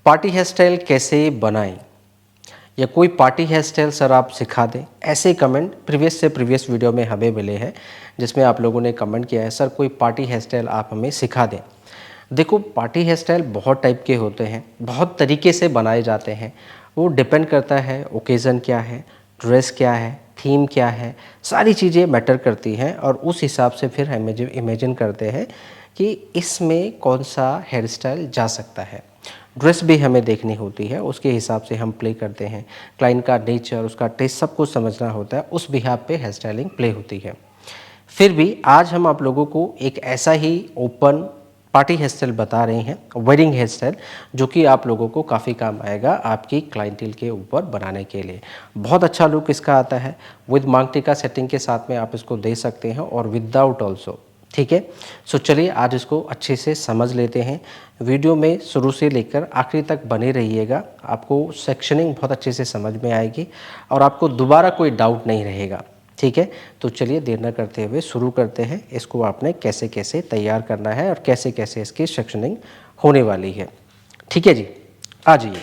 Party hair style कैसे बनाएं, या कोई पार्टी हेयर स्टाइल सर आप सिखा दें, ऐसे कमेंट प्रीवियस वीडियो में हमें मिले हैं, जिसमें आप लोगों ने कमेंट किया है सर कोई पार्टी हेयर स्टाइल आप हमें सिखा दें। देखो, पार्टी हेयर स्टाइल बहुत टाइप के होते हैं, बहुत तरीके से बनाए जाते हैं। वो डिपेंड करता है ओकेज़न क्या है, ड्रेस क्या है, थीम क्या है, सारी चीज़ें मैटर करती हैं और उस हिसाब से फिर हम इमेजिन करते हैं कि इसमें कौन सा हेयर स्टाइल जा सकता है। ड्रेस भी हमें देखनी होती है, उसके हिसाब से हम प्ले करते हैं। क्लाइंट का नेचर, उसका टेस्ट सब कुछ समझना होता है, उस बिहाफ पे हेयर स्टाइलिंग प्ले होती है। फिर भी आज हम आप लोगों को एक ऐसा ही ओपन पार्टी हेयर स्टाइल बता रहे हैं, वेडिंग हेयर स्टाइल, जो कि आप लोगों को काफ़ी काम आएगा आपकी क्लाइंटेल के ऊपर बनाने के लिए। बहुत अच्छा लुक इसका आता है, विद मांग टीका सेटिंग के साथ में आप इसको दे सकते हैं और विदाउट ऑल्सो। ठीक है, सो चलिए आज इसको अच्छे से समझ लेते हैं। वीडियो में शुरू से लेकर आखिरी तक बने रहिएगा, आपको सेक्शनिंग बहुत अच्छे से समझ में आएगी और आपको दोबारा कोई डाउट नहीं रहेगा। ठीक है, तो चलिए देर न करते हुए शुरू करते हैं। इसको आपने कैसे कैसे तैयार करना है और कैसे कैसे इसकी सेक्शनिंग होने वाली है। ठीक है जी, आ जाइए।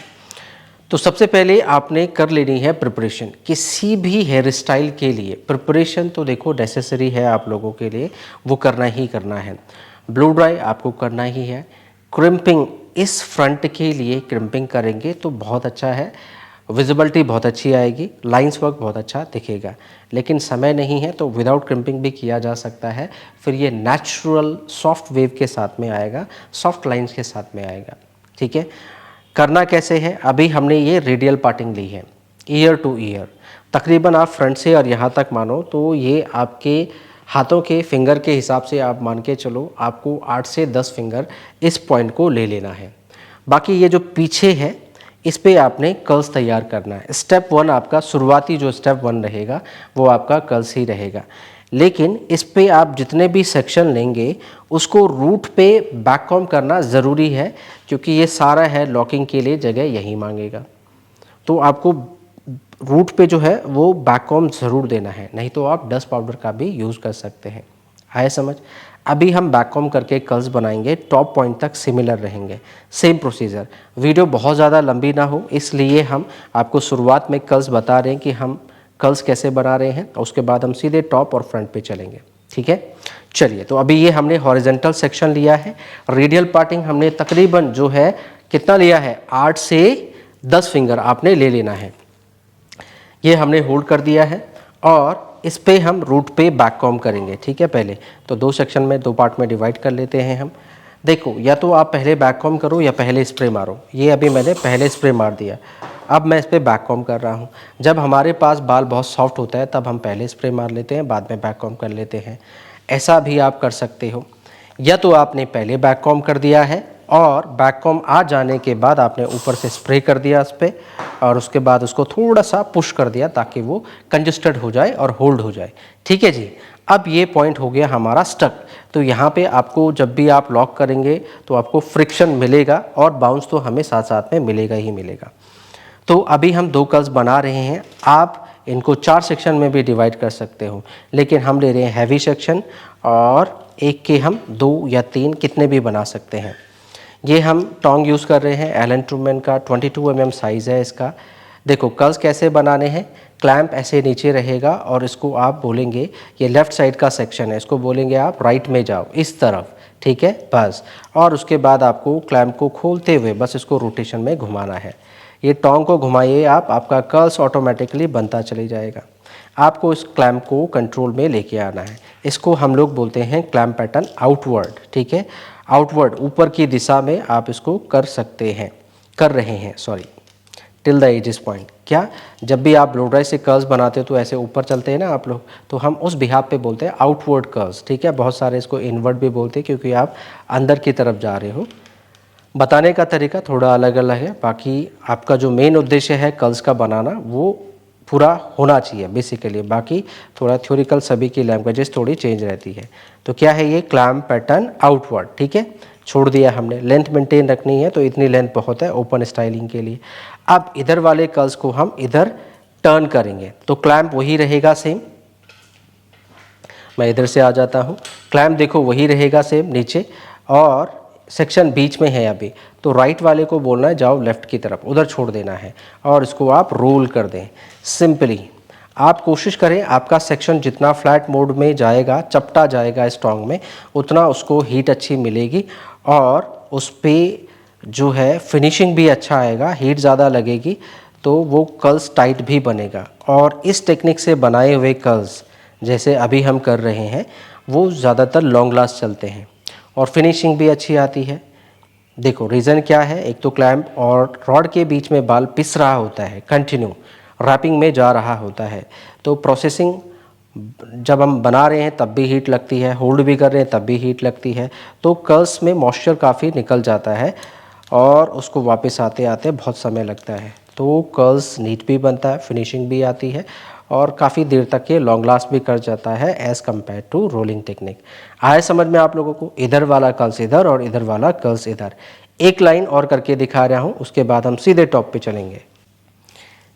तो सबसे पहले आपने कर लेनी है प्रिपरेशन। किसी भी हेयर स्टाइल के लिए प्रिपरेशन तो देखो नेसेसरी है आप लोगों के लिए, वो करना ही करना है। ब्लो ड्राई आपको करना ही है। क्रिम्पिंग, इस फ्रंट के लिए क्रिम्पिंग करेंगे तो बहुत अच्छा है, विजिबिलिटी बहुत अच्छी आएगी, लाइंस वर्क बहुत अच्छा दिखेगा। लेकिन समय नहीं है तो विदाउट क्रिम्पिंग भी किया जा सकता है, फिर ये नेचुरल सॉफ्ट वेव के साथ में आएगा, सॉफ्ट लाइंस के साथ में आएगा। ठीक है, करना कैसे है, अभी हमने ये रेडियल पार्टिंग ली है, ईयर टू ईयर। तकरीबन आप फ्रंट से और यहाँ तक मानो तो ये आपके हाथों के फिंगर के हिसाब से आप मान के चलो, आपको 8 से 10 फिंगर इस पॉइंट को ले लेना है। बाकी ये जो पीछे है इस पे आपने कर्ल्स तैयार करना है। स्टेप 1 आपका शुरुआती जो स्टेप 1 रहेगा वो आपका कर्ल्स ही रहेगा। लेकिन इस पे आप जितने भी सेक्शन लेंगे उसको रूट पे बैक कॉम्ब करना ज़रूरी है, क्योंकि ये सारा है लॉकिंग के लिए जगह यही मांगेगा। तो आपको रूट पे जो है वो बैक कॉम्ब ज़रूर देना है, नहीं तो आप डस्ट पाउडर का भी यूज़ कर सकते हैं। आए समझ? अभी हम बैक कॉम्ब करके कर्ल्स बनाएंगे, टॉप पॉइंट तक सिमिलर रहेंगे, सेम प्रोसीजर। वीडियो बहुत ज़्यादा लंबी ना हो इसलिए हम आपको शुरुआत में कर्ल्स बता रहे हैं कि हम कर्ल्स कैसे बना रहे हैं, और उसके बाद हम सीधे टॉप और फ्रंट पे चलेंगे। ठीक है, चलिए। तो अभी ये हमने हॉरिजेंटल सेक्शन लिया है। रेडियल पार्टिंग हमने तकरीबन जो है कितना लिया है, 8 से 10 फिंगर आपने ले लेना है। ये हमने होल्ड कर दिया है और इस पे हम रूट पे बैक कॉम्ब करेंगे। ठीक है, पहले तो 2 सेक्शन में 2 पार्ट में डिवाइड कर लेते हैं हम। देखो, या तो आप पहले बैक कॉम्ब करो या पहले स्प्रे मारो। ये अभी मैंने पहले स्प्रे मार दिया, अब मैं इस पर बैक कॉम्ब कर रहा हूँ। जब हमारे पास बाल बहुत सॉफ्ट होता है तब हम पहले स्प्रे मार लेते हैं, बाद में बैक कॉम्ब कर लेते हैं। ऐसा भी आप कर सकते हो, या तो आपने पहले बैक कॉम्ब कर दिया है और बैक कॉम्ब आ जाने के बाद आपने ऊपर से स्प्रे कर दिया उस पर, और उसके बाद उसको थोड़ा सा पुश कर दिया ताकि वो कंजस्टेड हो जाए और होल्ड हो जाए। ठीक है जी, अब ये पॉइंट हो गया हमारा स्टक। तो यहाँ पे आपको जब भी आप लॉक करेंगे तो आपको फ्रिक्शन मिलेगा और बाउंस तो हमें साथ साथ में मिलेगा ही मिलेगा। तो अभी हम 2 कर्ल्स बना रहे हैं, आप इनको 4 सेक्शन में भी डिवाइड कर सकते हो, लेकिन हम ले रहे हैं हैवी सेक्शन और एक के हम 2 या 3 कितने भी बना सकते हैं। ये हम टोंग यूज़ कर रहे हैं, एलन ट्रूमैन का 22 mm साइज़ है इसका। देखो कर्ल्स कैसे बनाने हैं, क्लैंप ऐसे नीचे रहेगा और इसको आप बोलेंगे, ये लेफ़्ट साइड का सेक्शन है, इसको बोलेंगे आप राइट में जाओ इस तरफ। ठीक है, बस। और उसके बाद आपको क्लैंप को खोलते हुए बस इसको रोटेशन में घुमाना है। ये टोंग को घुमाइए आप, आपका कर्ल्स ऑटोमेटिकली बनता चले जाएगा। आपको इस क्लैंप को कंट्रोल में लेके आना है। इसको हम लोग बोलते हैं क्लैंप पैटर्न आउटवर्ड। ठीक है, आउटवर्ड ऊपर की दिशा में आप इसको कर सकते हैं, कर रहे हैं, sorry, till the edges point. क्या, जब भी आप ब्लो ड्राई से कर्ल्स बनाते हो तो ऐसे ऊपर चलते हैं ना आप लोग, तो हम उस बिहाफ पे बोलते हैं आउटवर्ड कर्ल्स। ठीक है, बहुत सारे इसको इनवर्ड भी बोलते हैं क्योंकि आप अंदर की तरफ जा रहे हो। बताने का तरीका थोड़ा अलग अलग है, बाकी आपका जो मेन उद्देश्य है कर्ल्स का बनाना वो पूरा होना चाहिए बेसिकली। बाकी थोड़ा थ्योरिकल सभी की लैंग्वेजेस थोड़ी चेंज रहती है। तो क्या है ये क्लैंप पैटर्न आउटवर्ड। ठीक है, छोड़ दिया हमने, लेंथ मेंटेन रखनी है तो इतनी लेंथ बहुत है ओपन स्टाइलिंग के लिए। अब इधर वाले कर्ल्स को हम इधर टर्न करेंगे तो क्लैंप वही रहेगा सेम, मैं इधर से आ जाता हूँ। क्लैम्प देखो वही रहेगा सेम नीचे, और सेक्शन बीच में है अभी, तो राइट वाले को बोलना है जाओ लेफ़्ट की तरफ, उधर छोड़ देना है और इसको आप रोल कर दें सिंपली। आप कोशिश करें आपका सेक्शन जितना फ्लैट मोड में जाएगा, चपटा जाएगा स्ट्रॉन्ग में, उतना उसको हीट अच्छी मिलेगी और उस पर जो है फिनिशिंग भी अच्छा आएगा। हीट ज़्यादा लगेगी तो वो कर्ल्स टाइट भी बनेगा, और इस टेक्निक से बनाए हुए कर्ल्स जैसे अभी हम कर रहे हैं वो ज़्यादातर लॉन्ग लास्ट चलते हैं और फिनिशिंग भी अच्छी आती है। देखो रीज़न क्या है, एक तो क्लैम्प और रॉड के बीच में बाल पिस रहा होता है, कंटिन्यू रैपिंग में जा रहा होता है, तो प्रोसेसिंग जब हम बना रहे हैं तब भी हीट लगती है, होल्ड भी कर रहे हैं तब भी हीट लगती है, तो कर्ल्स में मॉइस्चर काफ़ी निकल जाता है और उसको वापस आते आते बहुत समय लगता है। तो कर्ल्स नीट भी बनता है, फिनिशिंग भी आती है और काफ़ी देर तक ये लॉन्ग लास्ट भी कर जाता है as compare to rolling technique. आए समझ में आप लोगों को? इधर वाला कर्ल्स इधर और इधर वाला कर्ल्स इधर। एक लाइन और करके दिखा रहा हूँ, उसके बाद हम सीधे टॉप पे चलेंगे।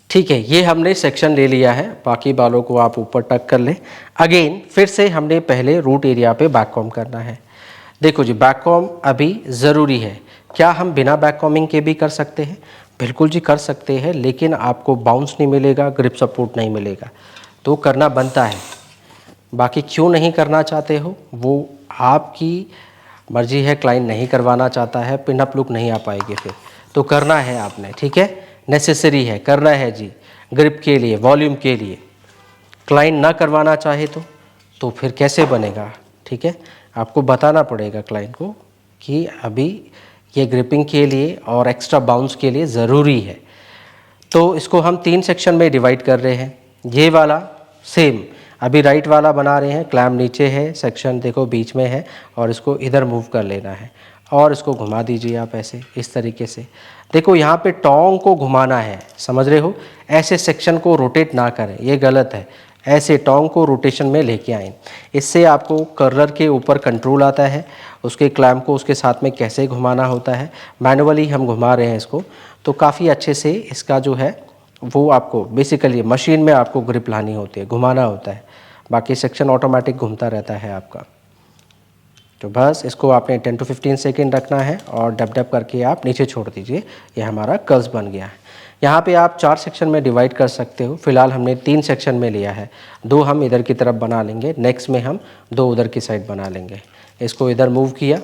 ठीक है, ये हमने सेक्शन ले लिया है, बाकी बालों को आप ऊपर टक कर लें। अगेन फिर से हमने पहले रूट एरिया पे बैक कॉम करना है। देखो जी, बैक कॉम अभी ज़रूरी है। क्या हम बिना बैक कॉमिंग के भी कर सकते हैं? बिल्कुल जी कर सकते हैं, लेकिन आपको बाउंस नहीं मिलेगा, ग्रिप सपोर्ट नहीं मिलेगा, तो करना बनता है। बाकी क्यों नहीं करना चाहते हो वो आपकी मर्जी है। क्लाइंट नहीं करवाना चाहता है, पिन अप लुक नहीं आ पाएगी फिर, तो करना है आपने, ठीक है, नेसेसरी है, करना है जी, ग्रिप के लिए, वॉल्यूम के लिए। क्लाइंट ना करवाना चाहे तो फिर कैसे बनेगा? ठीक है, आपको बताना पड़ेगा क्लाइंट को कि अभी ये ग्रिपिंग के लिए और एक्स्ट्रा बाउंस के लिए ज़रूरी है। तो इसको हम 3 सेक्शन में डिवाइड कर रहे हैं। ये वाला सेम अभी राइट वाला बना रहे हैं, क्लैम्प नीचे है, सेक्शन देखो बीच में है, और इसको इधर मूव कर लेना है और इसको घुमा दीजिए आप ऐसे, इस तरीके से। देखो यहाँ पे टोंग को घुमाना है, समझ रहे हो? ऐसे सेक्शन को रोटेट ना करें, ये गलत है। ऐसे टोंग को रोटेशन में लेके आएँ, इससे आपको कर्लर के ऊपर कंट्रोल आता है, उसके क्लैम्प को उसके साथ में कैसे घुमाना होता है। मैनुअली हम घुमा रहे हैं इसको, तो काफ़ी अच्छे से इसका जो है वो आपको बेसिकली मशीन में आपको ग्रिप लानी होती है, घुमाना होता है, बाकी सेक्शन ऑटोमेटिक घूमता रहता है आपका। तो बस इसको आपने 10 to 15 सेकेंड रखना है और डब डब करके आप नीचे छोड़ दीजिए। ये हमारा कर्ल्स बन गया है। यहाँ पे आप 4 सेक्शन में डिवाइड कर सकते हो। फिलहाल हमने 3 सेक्शन में लिया है, 2 हम इधर की तरफ बना लेंगे, नेक्स्ट में हम 2 उधर की साइड बना लेंगे। इसको इधर मूव किया,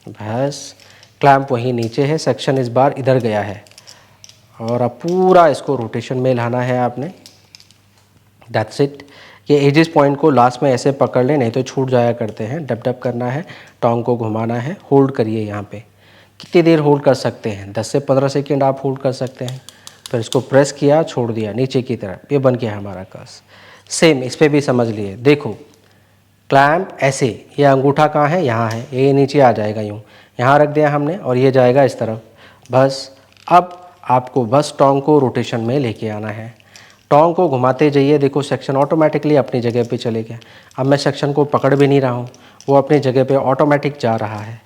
बस क्लैम्प वहीं नीचे है, सेक्शन इस बार इधर गया है, और अब पूरा इसको रोटेशन में लाना है आपने। That's it. ये एजेस पॉइंट को लास्ट में ऐसे पकड़ लें, नहीं तो छूट जाया करते हैं। डब डब करना है, टोंग को घुमाना है, होल्ड करिए। यहाँ पे कितनी देर होल्ड कर सकते हैं? 10 से 15 सेकेंड आप होल्ड कर सकते हैं। फिर इसको प्रेस किया, छोड़ दिया नीचे की तरफ, ये बन गया हमारा कर्स। सेम इस पर भी समझ लिए। देखो क्लैम्प ऐसे, ये अंगूठा कहाँ है? यहाँ है, ये नीचे आ जाएगा यूँ, यहाँ रख दिया हमने, और ये जाएगा इस तरफ। बस अब आपको बस टोंग को रोटेशन में लेके आना है, टोंग को घुमाते जाइए। देखो सेक्शन ऑटोमेटिकली अपनी जगह पे चले गया। अब मैं सेक्शन को पकड़ भी नहीं रहा हूँ, वो अपनी जगह पे ऑटोमेटिक जा रहा है।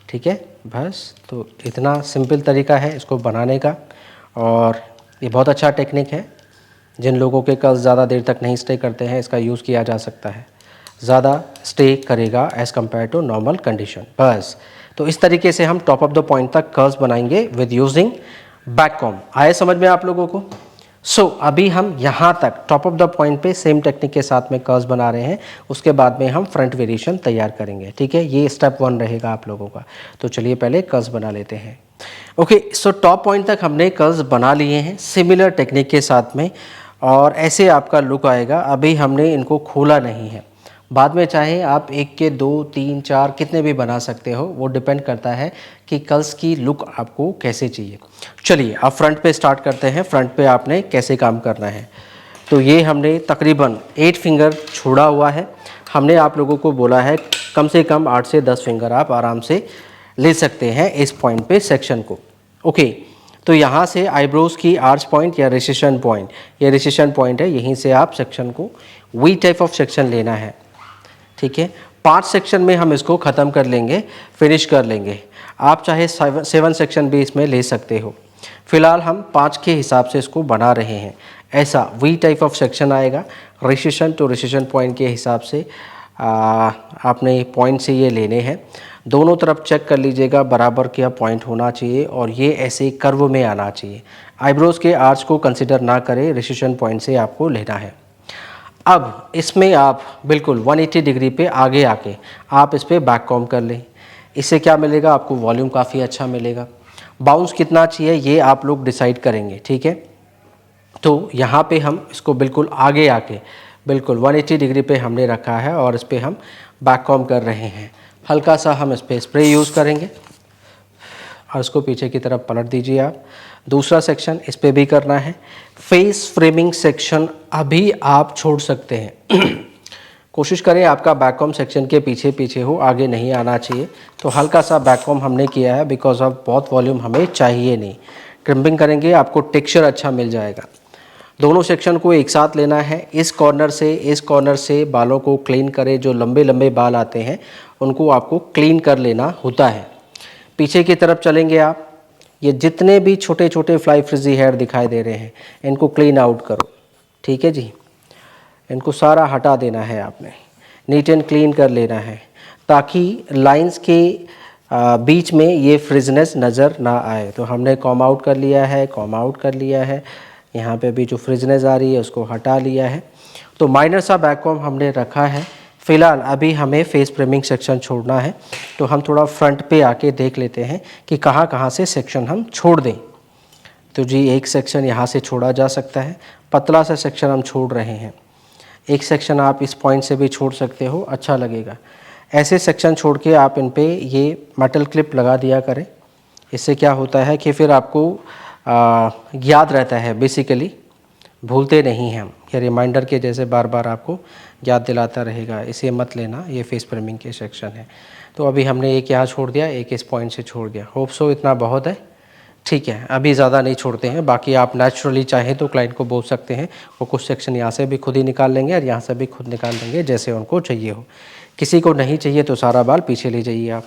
ठीक है, बस तो इतना सिंपल तरीका है इसको बनाने का, और ये बहुत अच्छा टेक्निक है। जिन लोगों के कर्ल्स ज़्यादा देर तक नहीं स्टे करते हैं, इसका यूज़ किया जा सकता है, ज़्यादा स्टे करेगा as compare to normal condition. बस तो इस तरीके से हम टॉप ऑफ द पॉइंट तक कर्ल्स बनाएंगे विद यूजिंग बैक कॉम। आए समझ में आप लोगों को? अभी हम यहाँ तक टॉप ऑफ द पॉइंट पे सेम टेक्निक के साथ में कर्व्स बना रहे हैं, उसके बाद में हम फ्रंट वेरिएशन तैयार करेंगे। ठीक है, ये स्टेप 1 रहेगा आप लोगों का। तो चलिए पहले कर्व्स बना लेते हैं। ओके, टॉप पॉइंट तक हमने कर्व्स बना लिए हैं सिमिलर टेक्निक के साथ में, और ऐसे आपका लुक आएगा। अभी हमने इनको खोला नहीं है, बाद में चाहे आप 1 के 2 3 4 कितने भी बना सकते हो, वो डिपेंड करता है कि कर्ल्स की लुक आपको कैसे चाहिए। चलिए अब फ्रंट पे स्टार्ट करते हैं। फ्रंट पे आपने कैसे काम करना है, तो ये हमने तकरीबन 8 फिंगर छोड़ा हुआ है। हमने आप लोगों को बोला है कम से कम 8 से 10 फिंगर आप आराम से ले सकते हैं इस पॉइंट पे सेक्शन को। ओके, तो यहाँ से आईब्रोज की आर्च पॉइंट या रिसेशन पॉइंट, ये रिसेशन पॉइंट है, यहीं से आप सेक्शन को वी टाइप ऑफ सेक्शन लेना है। ठीक है, 5 सेक्शन में हम इसको ख़त्म कर लेंगे, फिनिश कर लेंगे। आप चाहे 7 सेक्शन भी इसमें ले सकते हो। फिलहाल हम 5 के हिसाब से इसको बना रहे हैं। ऐसा वी टाइप ऑफ सेक्शन आएगा, रिसेशन टू रिसेशन पॉइंट के हिसाब से आपने पॉइंट से ये लेने हैं। दोनों तरफ चेक कर लीजिएगा बराबर क्या पॉइंट होना चाहिए और ये ऐसे कर्व में आना चाहिए। आईब्रोज़ के आर्च को कंसिडर ना करें, रिसेशन पॉइंट से आपको लेना है। अब इसमें आप बिल्कुल 180 डिग्री पे आगे आके आप इस पर बैक कॉम्ब कर लें। इससे क्या मिलेगा आपको, वॉल्यूम काफ़ी अच्छा मिलेगा। बाउंस कितना चाहिए ये आप लोग डिसाइड करेंगे, ठीक है। तो यहाँ पे हम इसको बिल्कुल आगे आके बिल्कुल 180 डिग्री पे हमने रखा है और इस पर हम बैक कॉम्ब कर रहे हैं। हल्का सा हम इस पर स्प्रे यूज़ करेंगे और इसको पीछे की तरफ पलट दीजिए आप। दूसरा सेक्शन इस पर भी करना है। फेस फ्रेमिंग सेक्शन अभी आप छोड़ सकते हैं। कोशिश करें आपका बैककॉम सेक्शन के पीछे पीछे हो, आगे नहीं आना चाहिए। तो हल्का सा बैककॉम हमने किया है बिकॉज ऑफ बहुत वॉल्यूम हमें चाहिए नहीं। क्रिम्पिंग करेंगे आपको टेक्सचर अच्छा मिल जाएगा। दोनों सेक्शन को एक साथ लेना है। इस कॉर्नर से बालों को क्लीन करें। जो लंबे लंबे बाल आते हैं उनको आपको क्लीन कर लेना होता है। पीछे की तरफ चलेंगे आप, ये जितने भी छोटे छोटे फ्लाई फ्रिजी हेयर दिखाई दे रहे हैं इनको क्लीन आउट करो, ठीक है जी। इनको सारा हटा देना है आपने, नीट एंड क्लीन कर लेना है ताकि लाइंस के बीच में ये फ्रिजनेस नज़र ना आए। तो हमने कॉम आउट कर लिया है, कॉम आउट कर लिया है। यहाँ पे भी जो फ्रिजनेस आ रही है उसको हटा लिया है। तो माइनर सा बैक कॉम हमने रखा है। फ़िलहाल अभी हमें फेस फ्रेमिंग सेक्शन छोड़ना है, तो हम थोड़ा फ्रंट पे आके देख लेते हैं कि कहाँ कहाँ से सेक्शन हम छोड़ दें। तो जी एक सेक्शन यहाँ से छोड़ा जा सकता है, पतला सा सेक्शन हम छोड़ रहे हैं। एक सेक्शन आप इस पॉइंट से भी छोड़ सकते हो, अच्छा लगेगा। ऐसे सेक्शन छोड़ के आप इन पे ये मेटल क्लिप लगा दिया करें। इससे क्या होता है कि फिर आपको याद रहता है, बेसिकली भूलते नहीं हैं हम। ये रिमाइंडर के जैसे बार बार आपको याद दिलाता रहेगा। इसे मत लेना, ये फेस फ्रेमिंग के सेक्शन है। तो अभी हमने एक यहाँ छोड़ दिया, एक इस पॉइंट से छोड़ दिया। होप सो इतना बहुत है, ठीक है। अभी ज़्यादा नहीं छोड़ते हैं। बाकी आप नेचुरली चाहें तो क्लाइंट को बोल सकते हैं, वो कुछ सेक्शन यहाँ से भी खुद ही निकाल लेंगे और यहाँ से भी खुद निकाल देंगे जैसे उनको चाहिए हो। किसी को नहीं चाहिए तो सारा बाल पीछे ले जाइए आप,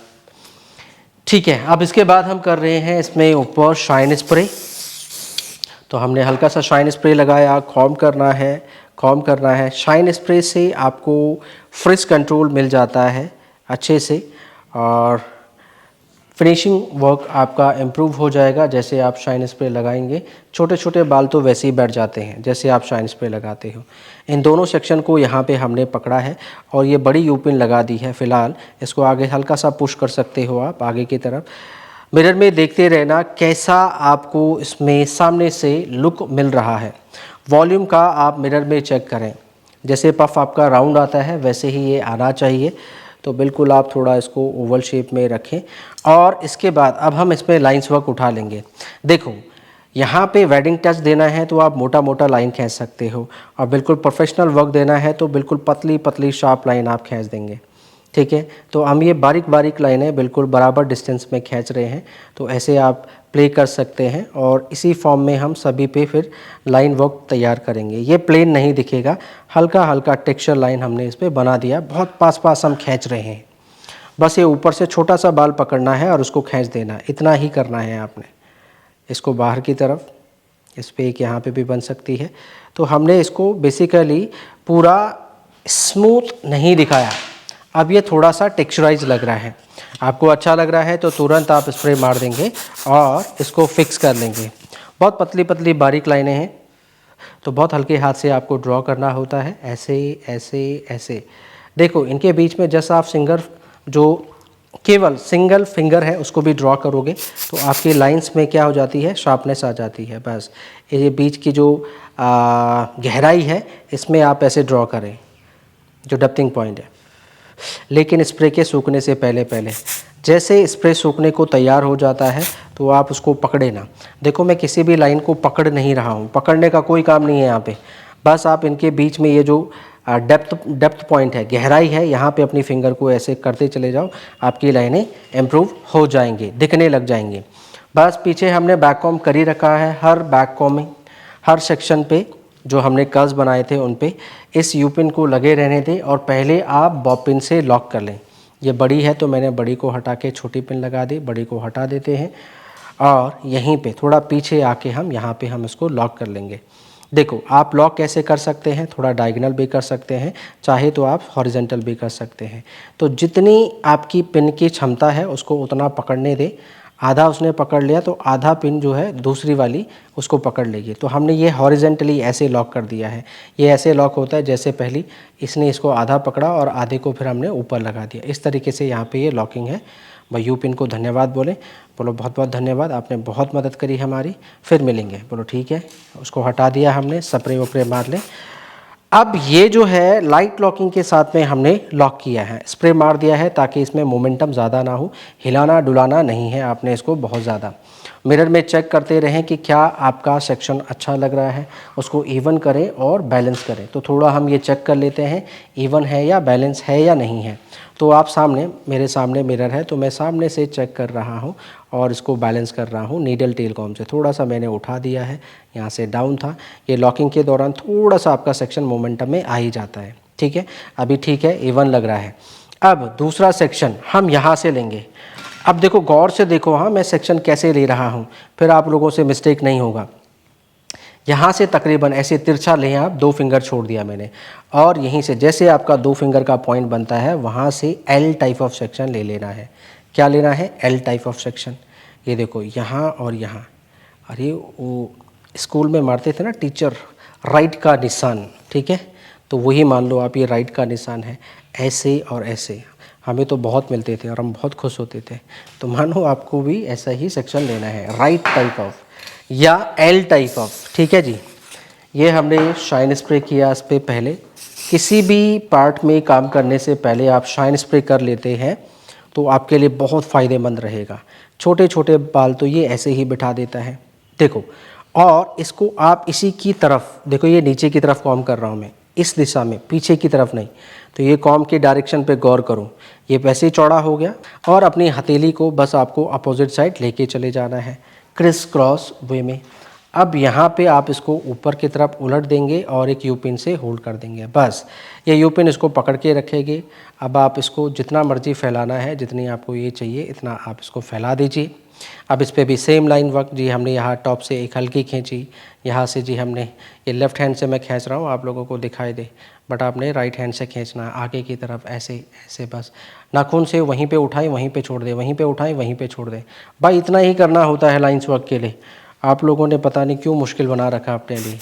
ठीक है। अब इसके बाद हम कर रहे हैं इसमें ऊपर शाइन स्प्रे। तो हमने हल्का सा शाइन स्प्रे लगाया, कॉम्ब करना है, कॉम्ब करना है। शाइन स्प्रे से आपको फ्रिज कंट्रोल मिल जाता है अच्छे से और फिनिशिंग वर्क आपका इम्प्रूव हो जाएगा जैसे आप शाइन स्प्रे लगाएंगे। छोटे छोटे बाल तो वैसे ही बैठ जाते हैं जैसे आप शाइन स्प्रे लगाते हो। इन दोनों सेक्शन को यहाँ पे हमने पकड़ा है और ये बड़ी यूपिन लगा दी है। फ़िलहाल इसको आगे हल्का सा पुश कर सकते हो आप आगे की तरफ। मिरर में देखते रहना कैसा आपको इसमें सामने से लुक मिल रहा है। वॉल्यूम का आप मिरर में चेक करें, जैसे पफ आपका राउंड आता है वैसे ही ये आना चाहिए। तो बिल्कुल आप थोड़ा इसको ओवल शेप में रखें और इसके बाद अब हम इसमें लाइंस वर्क उठा लेंगे। देखो यहाँ पे वेडिंग टच देना है तो आप मोटा मोटा लाइन खींच सकते हो और बिल्कुल प्रोफेशनल वर्क देना है तो बिल्कुल पतली पतली शार्प लाइन आप खींच देंगे, ठीक है। तो हम ये बारीक बारीक लाइनें बिल्कुल बराबर डिस्टेंस में खींच रहे हैं। तो ऐसे आप प्ले कर सकते हैं और इसी फॉर्म में हम सभी पे फिर लाइन वर्क तैयार करेंगे। ये प्लेन नहीं दिखेगा, हल्का हल्का टेक्सचर लाइन हमने इस पर बना दिया। बहुत पास पास हम खींच रहे हैं, बस ये ऊपर से छोटा सा बाल पकड़ना है और उसको खींच देना, इतना ही करना है आपने। इसको बाहर की तरफ, इस पर एक यहाँ पे भी बन सकती है। तो हमने इसको बेसिकली पूरा स्मूथ नहीं दिखाया। अब ये थोड़ा सा टेक्सचराइज लग रहा है, आपको अच्छा लग रहा है तो तुरंत आप स्प्रे मार देंगे और इसको फिक्स कर लेंगे। बहुत पतली पतली बारीक लाइनें हैं तो बहुत हल्के हाथ से आपको ड्रॉ करना होता है, ऐसे ऐसे ऐसे। देखो इनके बीच में जैसा आप जो केवल सिंगल फिंगर है उसको भी ड्रॉ करोगे तो आपकी लाइंस में क्या हो जाती है, शार्पनेस आ जाती है। बस ये बीच की जो गहराई है इसमें आप ऐसे ड्रॉ करें जो डप्थिंग पॉइंट है। लेकिन स्प्रे के सूखने से पहले जैसे स्प्रे सूखने को तैयार हो जाता है तो आप उसको पकड़े ना। देखो मैं किसी भी लाइन को पकड़ नहीं रहा हूँ, पकड़ने का कोई काम नहीं है यहाँ पे। बस आप इनके बीच में ये जो डेप्थ पॉइंट है, गहराई है, यहाँ पे अपनी फिंगर को ऐसे करते चले जाओ, आपकी लाइनें इम्प्रूव हो जाएंगी, दिखने लग जाएंगी। बस पीछे हमने बैक कॉम्ब कर ही रखा है। हर बैक कॉम्ब में हर सेक्शन पे जो हमने कर्व्स बनाए थे उन पे इस यू पिन को लगे रहने दें और पहले आप बॉब पिन से लॉक कर लें। ये बड़ी है तो मैंने बड़ी को हटा के छोटी पिन लगा दी, बड़ी को हटा देते हैं और यहीं पे थोड़ा पीछे आके हम यहाँ पे हम इसको लॉक कर लेंगे। देखो आप लॉक कैसे कर सकते हैं, थोड़ा डायगोनल भी कर सकते हैं, चाहे तो आप हॉरिजेंटल भी कर सकते हैं। तो जितनी आपकी पिन की क्षमता है उसको उतना पकड़ने दे। आधा उसने पकड़ लिया तो आधा पिन जो है दूसरी वाली उसको पकड़ लेगी। तो हमने ये हॉरिजेंटली ऐसे लॉक कर दिया है। ये ऐसे लॉक होता है जैसे पहली इसने इसको आधा पकड़ा और आधे को फिर हमने ऊपर लगा दिया। इस तरीके से यहाँ पे ये लॉकिंग है। भाई यू पिन को धन्यवाद बोले, बोलो बहुत बहुत धन्यवाद, आपने बहुत मदद करी हमारी, फिर मिलेंगे। बोलो ठीक है, उसको हटा दिया हमने, स्प्रे वप्रे मार ले। अब ये जो है लाइट लॉकिंग के साथ में हमने लॉक किया है, स्प्रे मार दिया है ताकि इसमें मोमेंटम ज़्यादा ना हो, हिलाना डुलाना नहीं है आपने इसको बहुत ज़्यादा। मिरर में चेक करते रहें कि क्या आपका सेक्शन अच्छा लग रहा है, उसको इवन करें और बैलेंस करें। तो थोड़ा हम ये चेक कर लेते हैं इवन है या बैलेंस है या नहीं है। तो आप सामने, मेरे सामने मिरर है तो मैं सामने से चेक कर रहा हूँ और इसको बैलेंस कर रहा हूँ नीडल टेल कॉम से। थोड़ा सा मैंने उठा दिया है, यहाँ से डाउन था। ये लॉकिंग के दौरान थोड़ा सा आपका सेक्शन मोमेंटम में आ ही जाता है। ठीक है, अभी ठीक है, इवन लग रहा है। अब दूसरा सेक्शन हम यहाँ से लेंगे। अब देखो गौर से देखो, हाँ मैं सेक्शन कैसे ले रहा हूँ, फिर आप लोगों से मिस्टेक नहीं होगा। यहाँ से तकरीबन ऐसे तिरछा लें आप, 2 फिंगर छोड़ दिया मैंने, और यहीं से जैसे आपका 2 फिंगर का पॉइंट बनता है वहाँ से एल टाइप ऑफ सेक्शन ले लेना है। क्या लेना है? L type of section. ये देखो यहाँ और यहाँ, अरे वो स्कूल में मारते थे ना टीचर, राइट का निशान, ठीक है, तो वही मान लो आप, ये राइट का निशान है। ऐसे और ऐसे हमें तो बहुत मिलते थे और हम बहुत खुश होते थे। तो मानो आपको भी ऐसा ही सेक्शन लेना है, राइट टाइप ऑफ या एल टाइप ऑफ। ठीक है जी, ये हमने शाइन स्प्रे किया इस पर पहले। किसी भी पार्ट में काम करने से पहले आप शाइन स्प्रे कर लेते हैं तो आपके लिए बहुत फ़ायदेमंद रहेगा। छोटे छोटे बाल तो ये ऐसे ही बिठा देता है, देखो। और इसको आप इसी की तरफ देखो, ये नीचे की तरफ कॉम कर रहा हूँ मैं, इस दिशा में, पीछे की तरफ नहीं। तो ये कॉम के डायरेक्शन पे गौर करो, ये वैसे ही चौड़ा हो गया और अपनी हथेली को बस आपको अपोजिट साइड लेके चले जाना है क्रिस क्रॉस वे में। अब यहाँ पे आप इसको ऊपर की तरफ उलट देंगे और एक यू पिन से होल्ड कर देंगे, बस ये यू पिन इसको पकड़ के रखेंगे। अब आप इसको जितना मर्जी फैलाना है, जितनी आपको ये चाहिए इतना आप इसको फैला दीजिए। अब इस पर भी सेम लाइन वर्क जी, हमने यहाँ टॉप से एक हल्की खींची, यहाँ से जी हमने, ये लेफ़्ट हैंड से मैं खींच रहा हूँ आप लोगों को दिखाई दे, बट आपने राइट हैंड से खींचना है आगे की तरफ, ऐसे ऐसे, बस नाखून से वहीं पे उठाएं वहीं पे छोड़ दें, वहीं पे उठाएं वहीं पे छोड़ दें। भाई इतना ही करना होता है लाइन्स वर्क के लिए। आप लोगों ने पता नहीं क्यों मुश्किल बना रखा अपने लिए।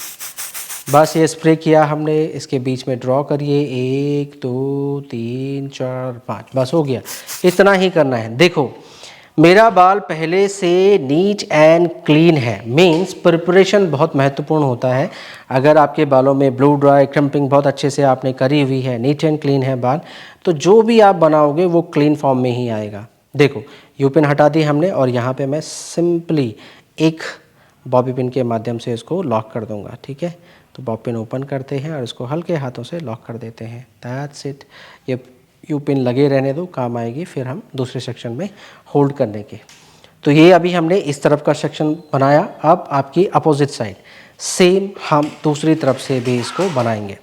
बस ये स्प्रे किया हमने, इसके बीच में ड्रॉ करिए, 1 2 3 4 5, बस हो गया। इतना ही करना है। देखो मेरा बाल पहले से नीट एंड क्लीन है, मीन्स प्रिपरेशन बहुत महत्वपूर्ण होता है। अगर आपके बालों में ब्लो ड्राई क्रिम्पिंग बहुत अच्छे से आपने करी हुई है, नीट एंड क्लीन है बाल, तो जो भी आप बनाओगे वो क्लीन फॉर्म में ही आएगा। देखो यू पिन हटा दी हमने और यहाँ पे मैं सिंपली एक बॉबी पिन के माध्यम से इसको लॉक कर दूंगा। ठीक है, तो बॉबी पिन ओपन करते हैं और इसको हल्के हाथों से लॉक कर देते हैं। That's it. ये यू पिन लगे रहने दो, काम आएगी फिर हम दूसरे सेक्शन में होल्ड करने के। तो ये अभी हमने इस तरफ का सेक्शन बनाया। अब आपकी अपोजिट साइड सेम हम दूसरी तरफ से भी इसको बनाएंगे।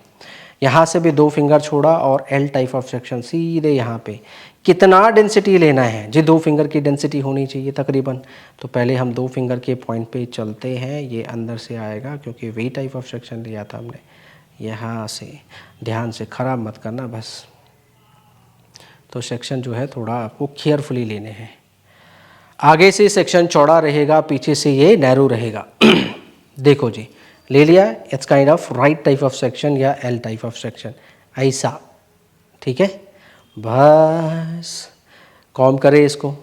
यहाँ से भी 2 फिंगर छोड़ा और एल टाइप ऑफ सेक्शन सीधे यहाँ पे। कितना डेंसिटी लेना है जी? 2 फिंगर की डेंसिटी होनी चाहिए तकरीबन। तो पहले हम 2 फिंगर के पॉइंट पे चलते हैं, ये अंदर से आएगा क्योंकि वी टाइप ऑफ सेक्शन लिया था हमने। यहाँ से ध्यान से, ख़राब मत करना बस। तो सेक्शन जो है थोड़ा आपको केयरफुली लेने हैं। आगे से सेक्शन चौड़ा रहेगा, पीछे से ये नैरो रहेगा। देखो जी, ले लिया। It's kind of right type of section या एल टाइप ऑफ सेक्शन, ऐसा। ठीक है, बस कॉम करें इसको।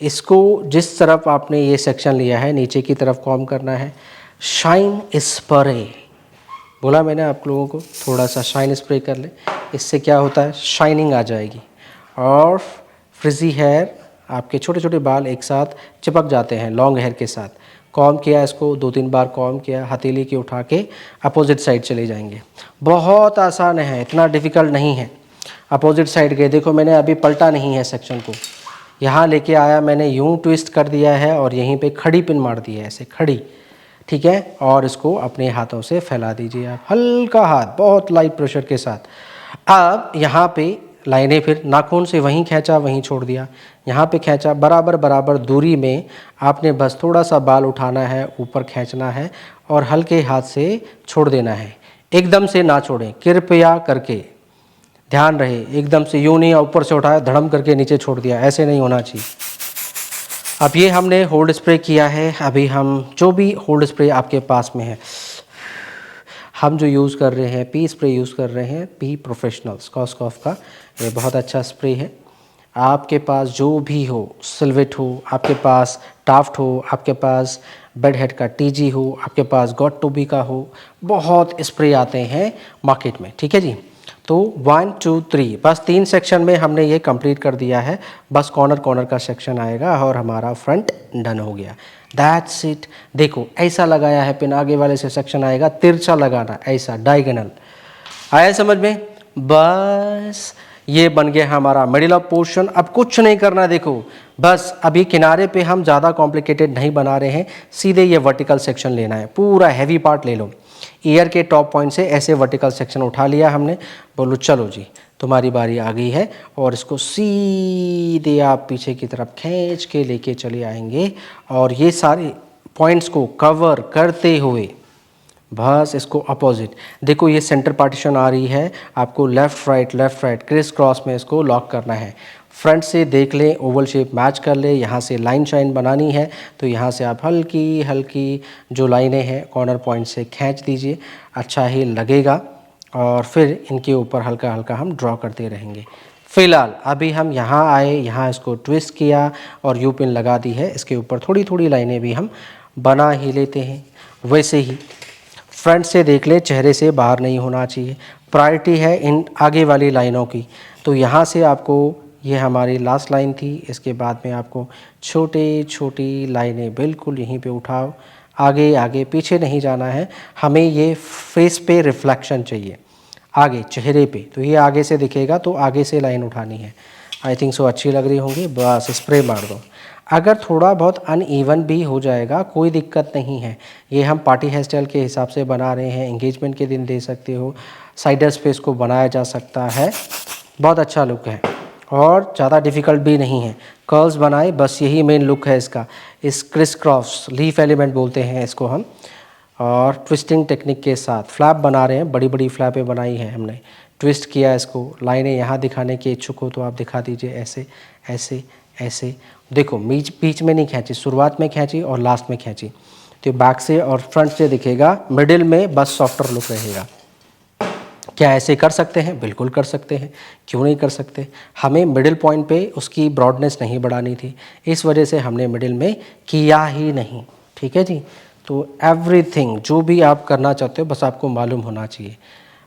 इसको जिस तरफ आपने ये सेक्शन लिया है नीचे की तरफ कॉम करना है। शाइन स्प्रे बोला मैंने आप लोगों को, थोड़ा सा शाइन स्प्रे कर ले, इससे क्या होता है शाइनिंग आ जाएगी और फ्रिजी हेयर, आपके छोटे छोटे बाल एक साथ चिपक जाते हैं लॉन्ग हेयर के साथ। कॉम किया इसको, 2-3 बार कॉम किया, हथेली की उठा के अपोजिट साइड चले जाएंगे। बहुत आसान है, इतना डिफ़िकल्ट नहीं है। अपोजिट साइड गए, देखो मैंने अभी पलटा नहीं है सेक्शन को, यहाँ लेके आया मैंने, यूं ट्विस्ट कर दिया है और यहीं पे खड़ी पिन मार दी है, ऐसे खड़ी। ठीक है, और इसको अपने हाथों से फैला दीजिए आप, हल्का हाथ, बहुत लाइट प्रेशर के साथ। अब यहाँ पे लाइनें फिर नाखून से वहीं खींचा वहीं छोड़ दिया, यहाँ पे खींचा, बराबर बराबर दूरी में आपने बस थोड़ा सा बाल उठाना है, ऊपर खींचना है और हल्के हाथ से छोड़ देना है। एकदम से ना छोड़ें कृपया करके, ध्यान रहे, एकदम से यूं नहीं ऊपर से उठाया धड़म करके नीचे छोड़ दिया, ऐसे नहीं होना चाहिए। अब ये हमने होल्ड स्प्रे किया है। अभी हम जो भी होल्ड स्प्रे आपके पास में है, हम जो यूज़ कर रहे हैं पी स्प्रे यूज़ कर रहे हैं, पी प्रोफेशनल स्कॉफ का, ये बहुत अच्छा स्प्रे है। आपके पास जो भी हो, सिल्वेट हो, आपके पास टाफ्ट हो, आपके पास बेड हेड का टीजी हो, आपके पास गॉट टू बी का हो, बहुत स्प्रे आते हैं मार्केट में, ठीक है जी। तो 1 2 3 बस 3 सेक्शन में हमने ये कंप्लीट कर दिया है। बस कॉर्नर कॉर्नर का सेक्शन आएगा और हमारा फ्रंट डन हो गया। That's it. देखो ऐसा लगाया है पिन, आगे वाले से सेक्शन आएगा तिरछा लगाना, ऐसा डायगोनल, आया समझ में। बस ये बन गया हमारा मिडिल ऑफ पोर्शन। अब कुछ नहीं करना, देखो बस अभी किनारे पे हम ज़्यादा कॉम्प्लिकेटेड नहीं बना रहे हैं, सीधे ये वर्टिकल सेक्शन लेना है, पूरा हैवी पार्ट ले लो। ईयर के टॉप पॉइंट से ऐसे वर्टिकल सेक्शन उठा लिया हमने, बोलो चलो जी तुम्हारी बारी आ गई है, और इसको सीधे आप पीछे की तरफ खींच के लेके चले आएंगे और ये सारे पॉइंट्स को कवर करते हुए बस इसको अपोजिट, देखो ये सेंटर पार्टीशन आ रही है, आपको लेफ़्ट राइट क्रिस क्रॉस में इसको लॉक करना है। फ्रंट से देख लें, ओवल शेप मैच कर ले, यहाँ से लाइन शाइन बनानी है तो यहाँ से आप हल्की हल्की जो लाइनें हैं कॉर्नर पॉइंट से खींच दीजिए, अच्छा ही लगेगा। और फिर इनके ऊपर हल्का हल्का हम ड्रॉ करते रहेंगे। फ़िलहाल अभी हम यहाँ आए, यहाँ इसको ट्विस्ट किया और यू पिन लगा दी है, इसके ऊपर थोड़ी थोड़ी लाइनें भी हम बना ही लेते हैं। वैसे ही फ्रंट से देख ले, चेहरे से बाहर नहीं होना चाहिए, प्रायोरिटी है इन आगे वाली लाइनों की। तो यहाँ से आपको, ये हमारी लास्ट लाइन थी, इसके बाद में आपको छोटी छोटी लाइनें बिल्कुल यहीं पे उठाओ, आगे आगे पीछे नहीं जाना है, हमें ये फेस पे रिफ्लेक्शन चाहिए आगे चेहरे पे, तो ये आगे से दिखेगा तो आगे से लाइन उठानी है। आई थिंक सो अच्छी लग रही होंगी, बस स्प्रे मार दो। अगर थोड़ा बहुत अनइवन भी हो जाएगा कोई दिक्कत नहीं है, ये हम पार्टी हेयर स्टाइल के हिसाब से बना रहे हैं, एंगेजमेंट के दिन दे सकते हो, साइडर्स पे इसको बनाया जा सकता है, बहुत अच्छा लुक है और ज़्यादा डिफ़िकल्ट भी नहीं है। कर्ल्स बनाए, बस यही मेन लुक है इसका। इस क्रिस क्रॉस लीफ एलिमेंट बोलते हैं इसको हम, और ट्विस्टिंग टेक्निक के साथ फ्लैप बना रहे हैं, बड़ी बड़ी फ्लैपें बनाई हैं हमने, ट्विस्ट किया इसको। लाइनें यहाँ दिखाने के इच्छुक हो तो आप दिखा दीजिए, ऐसे ऐसे ऐसे, देखो बीच में नहीं खींची, शुरुआत में खींची और लास्ट में खींची, तो बैक से और फ्रंट से दिखेगा, मिडिल में बस सॉफ्टर लुक रहेगा। क्या ऐसे कर सकते हैं? बिल्कुल कर सकते हैं, क्यों नहीं कर सकते। हमें मिडिल पॉइंट पे उसकी ब्रॉडनेस नहीं बढ़ानी थी, इस वजह से हमने मिडिल में किया ही नहीं, ठीक है जी। तो एवरीथिंग जो भी आप करना चाहते हो बस आपको मालूम होना चाहिए।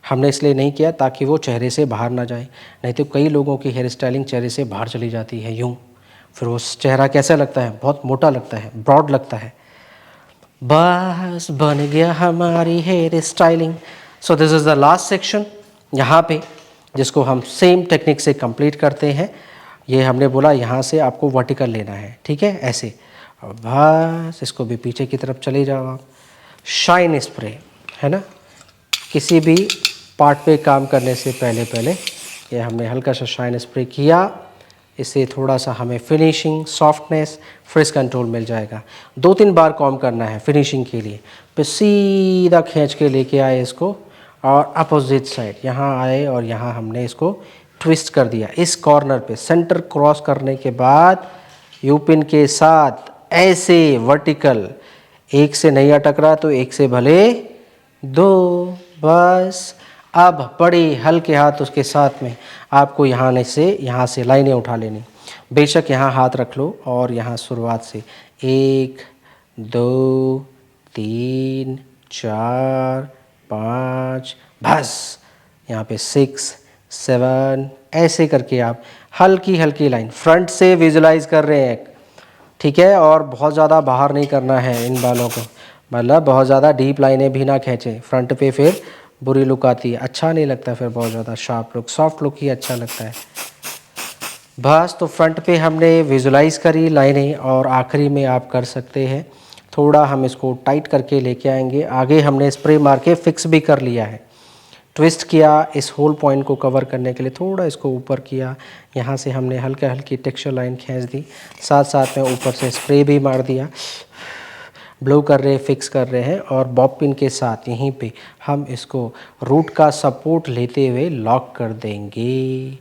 हमने इसलिए नहीं किया ताकि वो चेहरे से बाहर ना जाए, नहीं तो कई लोगों की हेयर स्टाइलिंग चेहरे से बाहर चली जाती है यूँ, फिर वो चेहरा कैसा लगता है, बहुत मोटा लगता है, ब्रॉड लगता है। बस बन गया हमारी hair styling. So this is the last section यहाँ पे, जिसको हम सेम टेक्निक से कंप्लीट करते हैं। ये हमने बोला यहाँ से आपको वर्टिकल लेना है, ठीक है, ऐसे, और बस इसको भी पीछे की तरफ चले जाओ आप। शाइन स्प्रे है ना, किसी भी पार्ट पे काम करने से पहले ये हमने हल्का सा शाइन स्प्रे किया, इससे थोड़ा सा हमें फिनिशिंग, सॉफ्टनेस, फ्रिज कंट्रोल मिल जाएगा। 2-3 बार कॉम्ब करना है फिनिशिंग के लिए, फिर सीधा खींच के लेके आए इसको और अपोजिट साइड यहाँ आए और यहाँ हमने इसको ट्विस्ट कर दिया। इस कॉर्नर पे सेंटर क्रॉस करने के बाद यू पिन के साथ ऐसे वर्टिकल, एक से नहीं अटक रहा तो एक से भले 2, बस। अब बड़े हल्के हाथ उसके साथ में आपको यहाँ से लाइनें उठा लेनी, बेशक यहाँ हाथ रख लो और यहाँ शुरुआत से 1 2 3 4 5, बस यहाँ पे 6 7, ऐसे करके आप हल्की हल्की लाइन फ्रंट से विजुलाइज कर रहे हैं, ठीक है। और बहुत ज़्यादा बाहर नहीं करना है इन बालों को, मतलब बहुत ज़्यादा डीप लाइनें भी ना खींचें, फ्रंट पे फिर बुरी लुक आती है, अच्छा नहीं लगता, फिर बहुत ज़्यादा शार्प लुक, सॉफ्ट लुक ही अच्छा लगता है। बस तो फ्रंट पे हमने विजुलाइज करी लाइनें, और आखिरी में आप कर सकते हैं थोड़ा हम इसको टाइट करके लेके आएंगे। आगे हमने स्प्रे मार के फिक्स भी कर लिया है, ट्विस्ट किया, इस होल पॉइंट को कवर करने के लिए थोड़ा इसको ऊपर किया, यहाँ से हमने हल्का हल्की टेक्सचर लाइन खींच दी, साथ साथ में ऊपर से स्प्रे भी मार दिया, ब्लो कर रहे, फिक्स कर रहे हैं, और बॉब पिन के साथ यहीं पे हम इसको रूट का सपोर्ट लेते हुए लॉक कर देंगे।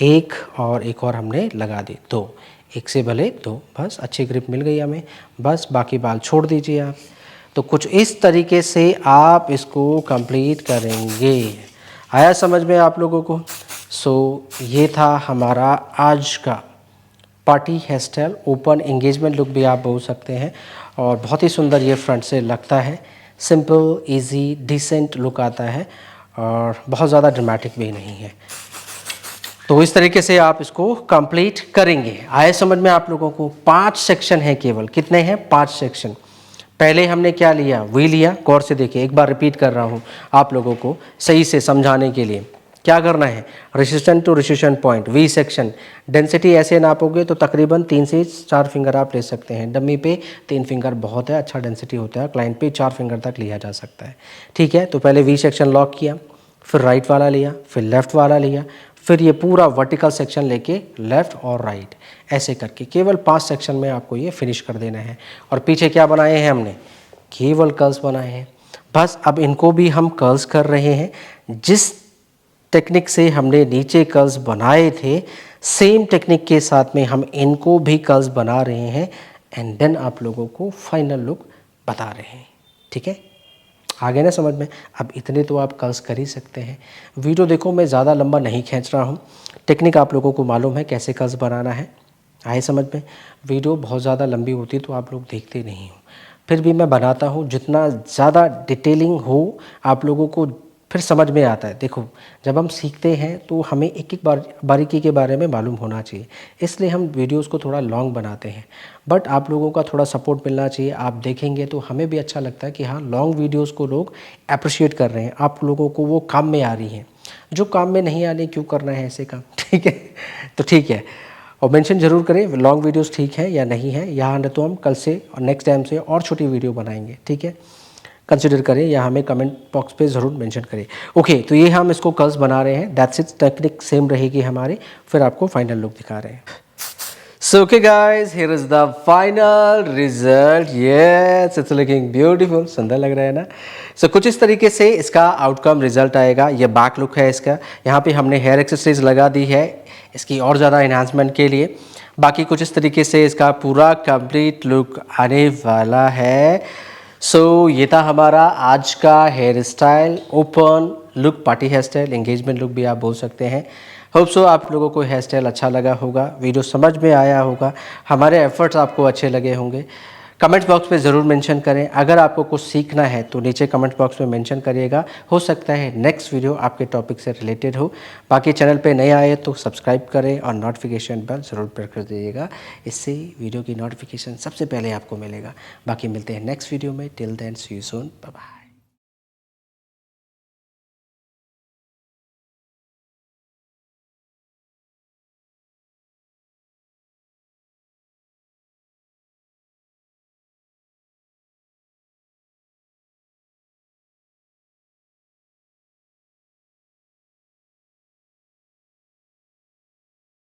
एक और हमने लगा दी, दो, एक से भले दो, बस अच्छी ग्रिप मिल गई हमें, बस बाकी बाल छोड़ दीजिए आप। तो कुछ इस तरीके से आप इसको कंप्लीट करेंगे। आया समझ में आप लोगों को? सो ये था हमारा आज का party hair style, open engagement look भी आप बोल सकते हैं, और बहुत ही सुंदर ये फ्रंट से लगता है, सिंपल इजी डिसेंट लुक आता है और बहुत ज़्यादा ड्रामेटिक भी नहीं है। तो इस तरीके से आप इसको कंप्लीट करेंगे। आए समझ में आप लोगों को? 5 सेक्शन है केवल। कितने हैं? 5 सेक्शन। पहले हमने क्या लिया? वी लिया। गौर से देखिए, एक बार रिपीट कर रहा हूँ आप लोगों को सही से समझाने के लिए। क्या करना है? Resistant to resistant point, V section. Density ऐसे नापोगे तो तकरीबन 3 से 4 फिंगर आप ले सकते हैं। डमी पे 3 फिंगर बहुत है, अच्छा डेंसिटी होता है। क्लाइंट पे 4 फिंगर तक लिया जा सकता है। ठीक है, तो पहले वी सेक्शन लॉक किया, फिर राइट वाला लिया, फिर लेफ़्ट वाला लिया, फिर ये पूरा वर्टिकल सेक्शन लेके लेफ़्ट और राइट, ऐसे करके केवल 5 सेक्शन में आपको ये फिनिश कर देना है। और पीछे क्या बनाए हैं हमने? केवल कर्ल्स बनाए हैं। बस अब इनको भी हम कर्ल्स कर रहे हैं। जिस टेक्निक से हमने नीचे कर्ल्स बनाए थे, सेम टेक्निक के साथ में हम इनको भी कर्ल्स बना रहे हैं, एंड देन आप लोगों को फाइनल लुक बता रहे हैं। ठीक है, आगे ना समझ में? अब इतने तो आप कर्ल्स कर ही सकते हैं। वीडियो देखो, मैं ज़्यादा लंबा नहीं खींच रहा हूँ, टेक्निक आप लोगों को मालूम है कैसे कर्ल्स बनाना है। आए समझ में? वीडियो बहुत ज़्यादा लंबी होती तो आप लोग देखते नहीं हो, फिर भी मैं बनाता हूँ, जितना ज़्यादा डिटेलिंग हो आप लोगों को फिर समझ में आता है। देखो, जब हम सीखते हैं तो हमें एक एक बारीकी के बारे में मालूम होना चाहिए, इसलिए हम वीडियोस को थोड़ा लॉन्ग बनाते हैं। बट आप लोगों का थोड़ा सपोर्ट मिलना चाहिए। आप देखेंगे तो हमें भी अच्छा लगता है कि हाँ, लॉन्ग वीडियोस को लोग अप्रिशिएट कर रहे हैं, आप लोगों को वो काम में आ रही हैं। जो काम में नहीं आने क्यों करना है ऐसे काम? ठीक है, तो ठीक है, और मेंशन ज़रूर करें लॉन्ग वीडियोस ठीक है या नहीं है। यहाँ न तो हम कल से और नेक्स्ट टाइम से और छोटी वीडियो बनाएंगे। ठीक है, कंसिडर करें या हमें कमेंट बॉक्स पे ज़रूर मेंशन करें। ओके, तो ये हम इसको कर्ल्स बना रहे हैं, दैट्स इट। टेक्निक सेम रहेगी हमारी, फिर आपको फाइनल लुक दिखा रहे हैं। So okay guys, here is the final result. Yes, it's looking beautiful, सुंदर लग रहा है ना? सो कुछ इस तरीके से इसका आउटकम रिजल्ट आएगा। ये बैक लुक है इसका। यहाँ पे हमने हेयर एक्सेसरीज लगा दी है इसकी और ज़्यादा एनहांसमेंट के लिए। बाकी कुछ इस तरीके से इसका पूरा कंप्लीट लुक आने वाला है। सो ये था हमारा आज का hair style, open look, party hair style, engagement look भी आप बोल सकते हैं। होप सो आप लोगों को हेयर स्टाइल अच्छा लगा होगा, वीडियो समझ में आया होगा, हमारे एफर्ट्स आपको अच्छे लगे होंगे। कमेंट बॉक्स में ज़रूर मेंशन करें। अगर आपको कुछ सीखना है तो नीचे कमेंट बॉक्स में मेंशन करिएगा, हो सकता है नेक्स्ट वीडियो आपके टॉपिक से रिलेटेड हो। बाकी चैनल पे नए आए तो सब्सक्राइब करें और नोटिफिकेशन बेल ज़रूर प्रेस कर दीजिएगा, इससे वीडियो की नोटिफिकेशन सबसे पहले आपको मिलेगा। बाकी मिलते हैं नेक्स्ट वीडियो में। Till then see you soon, bye bye.